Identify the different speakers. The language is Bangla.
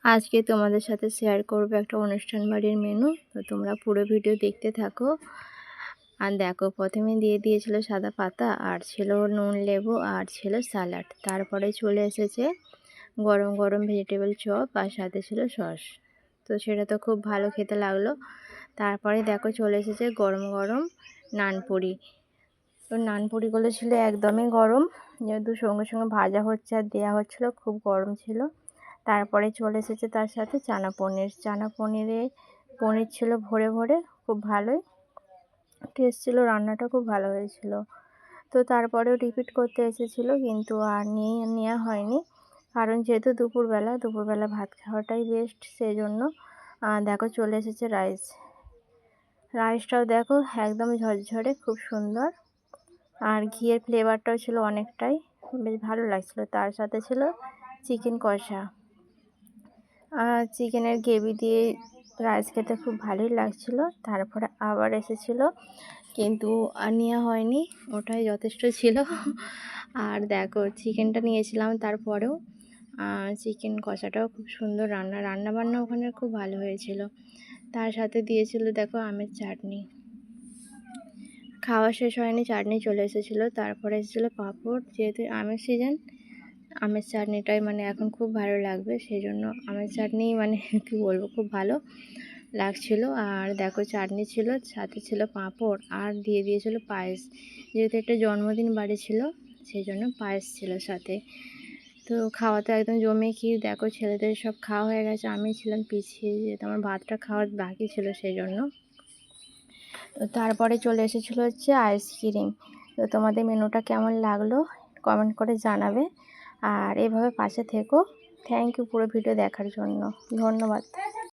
Speaker 1: আজকে তোমাদের সাথে শেয়ার করব একটা অনুষ্ঠান বাড়ির মেনু। তো তোমরা পুরো ভিডিও দেখতে থাকো। আর দেখো, প্রথমে দিয়ে দিয়েছিল সাদা পাতা, আর ছিল নুন লেবু, আর ছিল স্যালাড। তারপরে চলে এসেছে গরম গরম ভেজিটেবল চপ, আর সাথে ছিল সস। তো সেটা তো খুব ভালো খেতে লাগলো। তারপরে দেখো চলে এসেছে গরম গরম নানপুরি। তো নানপুরিগুলো ছিল একদমই গরম, যেহেতু সঙ্গে সঙ্গে ভাজা হচ্ছে আর দেওয়া হচ্ছিলো, খুব গরম ছিল। তারপরে চলে এসেছে তার সাথে চানা পনির ছিল ভরে ভরে, খুব ভালোই টেস্ট ছিল, রান্নাটা খুব ভালো হয়েছিল। তো তারপরেও রিপিট করতে এসেছিলো, কিন্তু আর নেওয়া হয়নি, কারণ যেহেতু দুপুরবেলা ভাত খাওয়াটাই বেস্ট, সেই জন্য দেখো চলে এসেছে রাইসটাও দেখো একদম ঝরঝরে, খুব সুন্দর, আর ঘিয়ের ফ্লেভারটাও ছিল অনেকটাই, বেশ ভালো লাগছিলো। তার সাথে ছিল চিকেন কষা, চিকেনের গ্রেভি দিয়ে রাইস খেতে খুব ভালোই লাগছিলো। তারপরে আবার এসেছিলো, কিন্তু আর নেওয়া হয়নি, ওটাই যথেষ্ট ছিল। আর দেখো চিকেনটা নিয়েছিলাম, তারপরেও চিকেন কষাটাও খুব সুন্দর, রান্নাবান্না ওখানে খুব ভালো হয়েছিল। তার সাথে দিয়েছিল দেখো আমের চাটনি। খাওয়া শেষ হয়নি, চাটনি চলে এসেছিলো। তারপরে এসেছিলো পাঁপড়, যেহেতু আমের সিজন, আমের চাটনিটাই মানে এখন খুব ভালো লাগবে, সেই জন্য আমের চাটনি মানে কী বলবো, খুব ভালো লাগছিল। আর দেখো চাটনি ছিল, সাথে ছিল পাঁপড়, আর দিয়ে দিয়েছিল পায়েস। যেহেতু একটা জন্মদিন বাড়ি ছিল, সেই জন্য পায়েস ছিল সাথে। তো খাওয়া তো একদম জমে ক্ষীর। দেখো ছেলেদের সব খাওয়া হয়ে গেছে, আমি ছিলাম পিছিয়ে, যেহেতু আমার ভাতটা খাওয়ার বাকি ছিল, সেই জন্য। তো তারপরে চলে এসেছিলো হচ্ছে আইসক্রিম। তো তোমাদের মেনুটা কেমন লাগলো কমেন্ট করে জানাবে, আর এভাবে পাশে থেকো। থ্যাংক ইউ পুরো ভিডিও দেখার জন্য, ধন্যবাদ।